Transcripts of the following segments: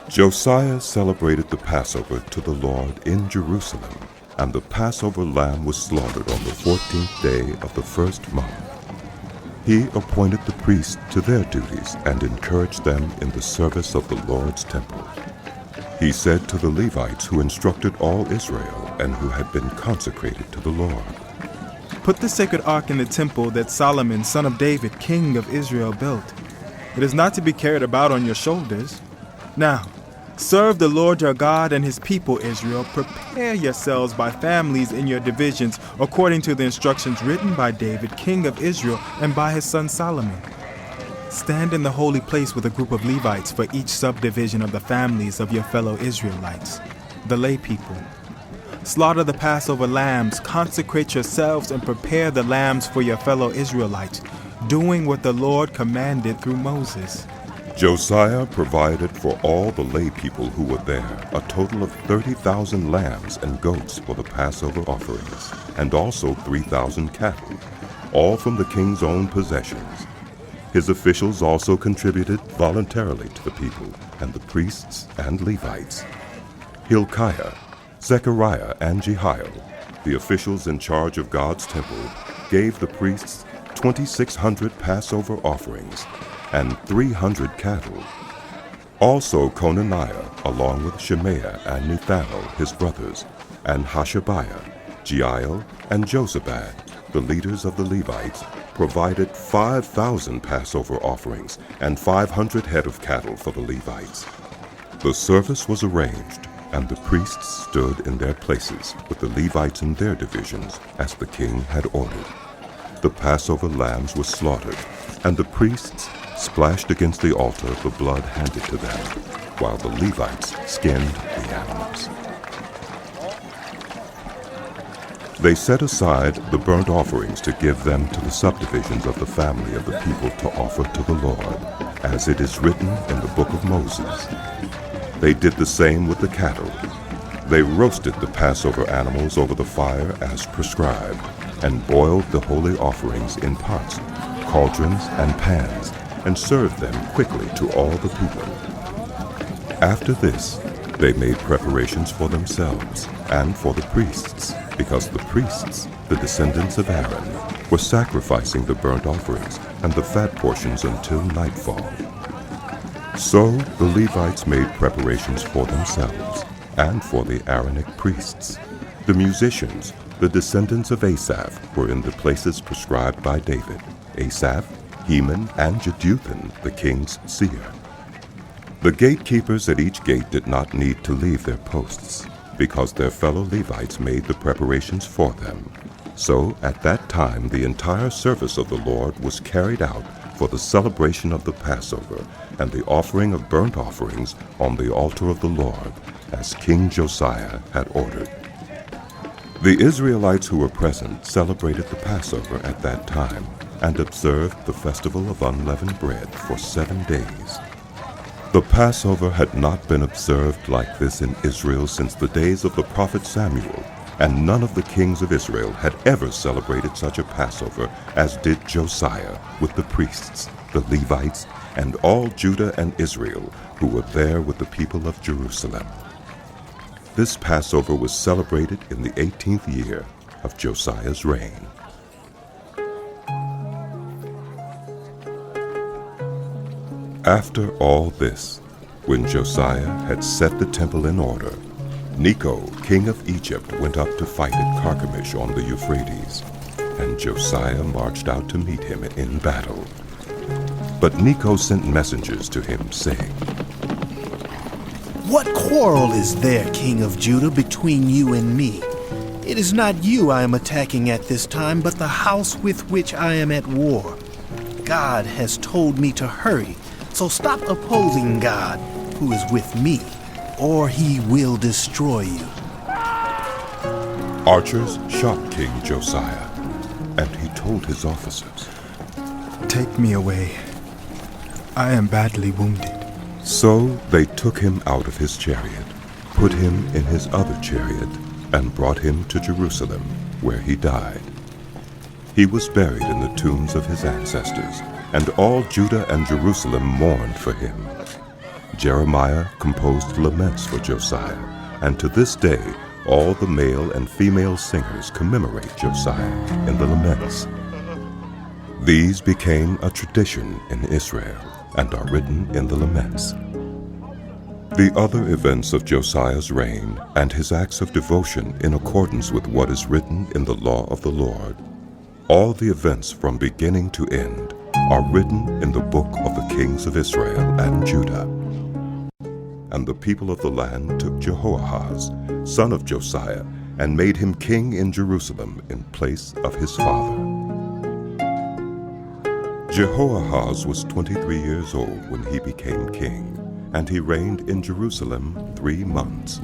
Josiah celebrated the Passover to the Lord in Jerusalem, and the Passover lamb was slaughtered on the 14th day of the first month. He appointed the priests to their duties and encouraged them in the service of the Lord's temple. He said to the Levites who instructed all Israel and who had been consecrated to the Lord, "Put the sacred ark in the temple that Solomon, son of David, king of Israel, built. It is not to be carried about on your shoulders. Now, serve the Lord your God and his people, Israel. Prepare yourselves by families in your divisions, according to the instructions written by David, king of Israel, and by his son Solomon. Stand in the holy place with a group of Levites for each subdivision of the families of your fellow Israelites, the lay people. Slaughter the Passover lambs, consecrate yourselves, and prepare the lambs for your fellow Israelites, doing what the Lord commanded through Moses." Josiah provided for all the lay people who were there a total of 30,000 lambs and goats for the Passover offerings, and also 3,000 cattle, all from the king's own possessions. His officials also contributed voluntarily to the people and the priests and Levites. Hilkiah, Zechariah, and Jehiel, the officials in charge of God's temple, gave the priests 2,600 Passover offerings and 300 cattle. Also Conaniah, along with Shemaiah and Nethanel, his brothers, and Hashabiah, Jeiel, and Jozabad, the leaders of the Levites, provided 5,000 Passover offerings and 500 head of cattle for the Levites. The service was arranged, and the priests stood in their places with the Levites in their divisions, as the king had ordered. The Passover lambs were slaughtered, and the priests splashed against the altar the blood handed to them, while the Levites skinned the animals. They set aside the burnt offerings to give them to the subdivisions of the family of the people to offer to the Lord, as it is written in the book of Moses. They did the same with the cattle. They roasted the Passover animals over the fire as prescribed, and boiled the holy offerings in pots, cauldrons, and pans, and served them quickly to all the people. After this, they made preparations for themselves and for the priests, because the priests, the descendants of Aaron, were sacrificing the burnt offerings and the fat portions until nightfall. So the Levites made preparations for themselves and for the Aaronic priests. The musicians, the descendants of Asaph, were in the places prescribed by David: Asaph, Heman, and Jeduthun, the king's seer. The gatekeepers at each gate did not need to leave their posts, because their fellow Levites made the preparations for them. So at that time the entire service of the Lord was carried out for the celebration of the Passover and the offering of burnt offerings on the altar of the Lord, as King Josiah had ordered. The Israelites who were present celebrated the Passover at that time and observed the festival of unleavened bread for 7 days. The Passover had not been observed like this in Israel since the days of the prophet Samuel, and none of the kings of Israel had ever celebrated such a Passover as did Josiah with the priests, the Levites, and all Judah and Israel who were there with the people of Jerusalem. This Passover was celebrated in the 18th year of Josiah's reign. After all this, when Josiah had set the temple in order, Necho, king of Egypt, went up to fight at Carchemish on the Euphrates, and Josiah marched out to meet him in battle. But Necho sent messengers to him, saying, "What quarrel is there, king of Judah, between you and me? It is not you I am attacking at this time, but the house with which I am at war. God has told me to hurry, so stop opposing God, who is with me, or he will destroy you." Archers shot King Josiah, and he told his officers, "Take me away. I am badly wounded." So they took him out of his chariot, put him in his other chariot, and brought him to Jerusalem, where he died. He was buried in the tombs of his ancestors, and all Judah and Jerusalem mourned for him. Jeremiah composed laments for Josiah, and to this day all the male and female singers commemorate Josiah in the Laments. These became a tradition in Israel and are written in the Laments. The other events of Josiah's reign and his acts of devotion in accordance with what is written in the law of the Lord, all the events from beginning to end are written in the book of the kings of Israel and Judah. And the people of the land took Jehoahaz, son of Josiah, and made him king in Jerusalem in place of his father. Jehoahaz was 23 years old when he became king, and he reigned in Jerusalem 3 months.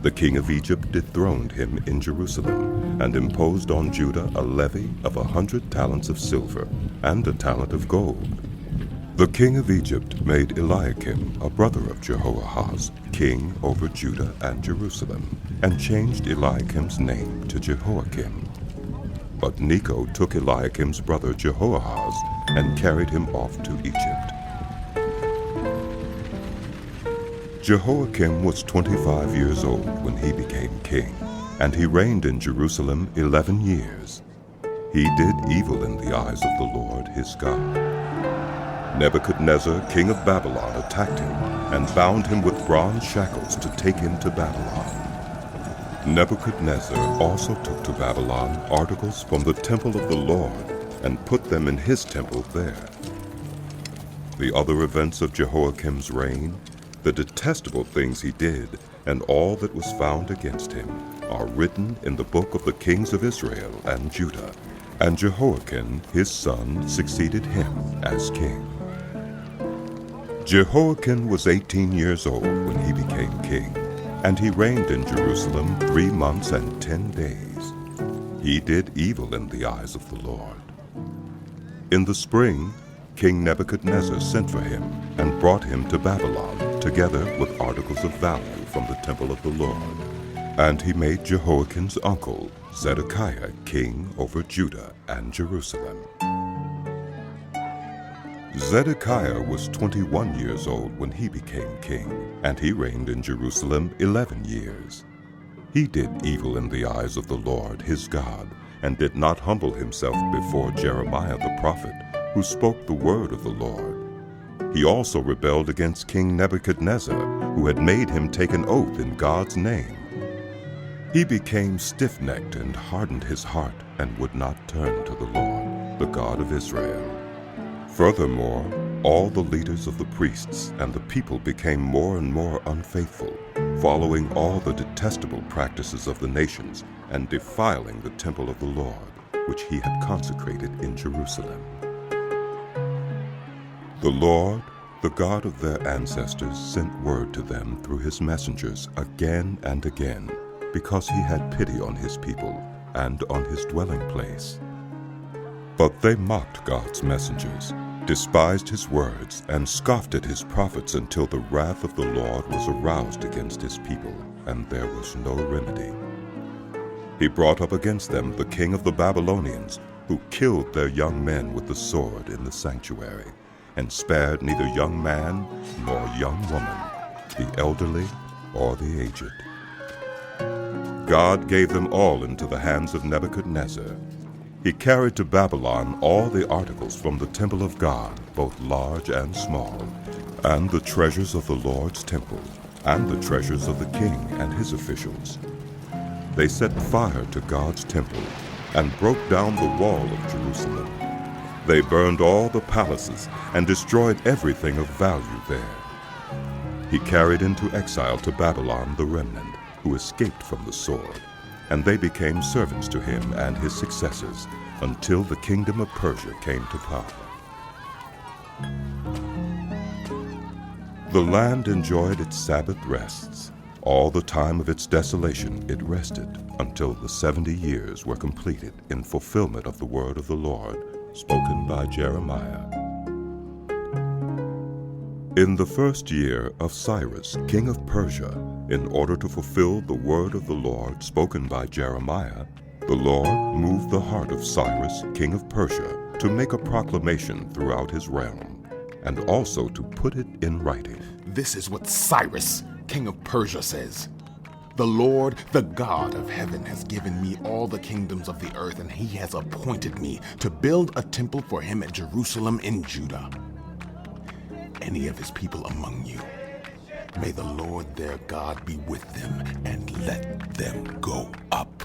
The king of Egypt dethroned him in Jerusalem, and imposed on Judah a levy of 100 talents of silver and a talent of gold. The king of Egypt made Eliakim, a brother of Jehoahaz, king over Judah and Jerusalem, and changed Eliakim's name to Jehoiakim. But Necho took Eliakim's brother Jehoahaz and carried him off to Egypt. Jehoiakim was 25 years old when he became king, and he reigned in Jerusalem 11 years. He did evil in the eyes of the Lord his God. Nebuchadnezzar, king of Babylon, attacked him and bound him with bronze shackles to take him to Babylon. Nebuchadnezzar also took to Babylon articles from the temple of the Lord and put them in his temple there. The other events of Jehoiakim's reign, the detestable things he did, and all that was found against him, are written in the book of the kings of Israel and Judah. And Jehoiachin, his son, succeeded him as king. Jehoiachin was 18 years old when he became king, and he reigned in Jerusalem 3 months and 10 days. He did evil in the eyes of the Lord. In the spring, King Nebuchadnezzar sent for him and brought him to Babylon, together with articles of value from the temple of the Lord. And he made Jehoiachin's uncle, Zedekiah, king over Judah and Jerusalem. Zedekiah was 21 years old when he became king, and he reigned in Jerusalem 11 years. He did evil in the eyes of the Lord his God, and did not humble himself before Jeremiah the prophet, who spoke the word of the Lord. He also rebelled against King Nebuchadnezzar, who had made him take an oath in God's name. He became stiff-necked and hardened his heart, and would not turn to the Lord, the God of Israel. Furthermore, all the leaders of the priests and the people became more and more unfaithful, following all the detestable practices of the nations and defiling the temple of the Lord, which he had consecrated in Jerusalem. The Lord, the God of their ancestors, sent word to them through his messengers again and again, because he had pity on his people and on his dwelling place. But they mocked God's messengers, despised his words, and scoffed at his prophets until the wrath of the Lord was aroused against his people, and there was no remedy. He brought up against them the king of the Babylonians, who killed their young men with the sword in the sanctuary, and spared neither young man nor young woman, the elderly or the aged. God gave them all into the hands of Nebuchadnezzar. He carried to Babylon all the articles from the temple of God, both large and small, and the treasures of the Lord's temple, and the treasures of the king and his officials. They set fire to God's temple, and broke down the wall of Jerusalem. They burned all the palaces, and destroyed everything of value there. He carried into exile to Babylon the remnant, who escaped from the sword, and they became servants to him and his successors, until the kingdom of Persia came to power. The land enjoyed its Sabbath rests. All the time of its desolation it rested, until the 70 years were completed in fulfillment of the word of the Lord, spoken by Jeremiah. In the first year of Cyrus, king of Persia, in order to fulfill the word of the Lord spoken by Jeremiah, the Lord moved the heart of Cyrus, king of Persia, to make a proclamation throughout his realm. and also to put it in writing. This is what Cyrus, king of Persia, says. The Lord, the God of heaven, has given me all the kingdoms of the earth, and he has appointed me to build a temple for him at Jerusalem in Judah. Any of his people among you, may the Lord their God be with them, and let them go up.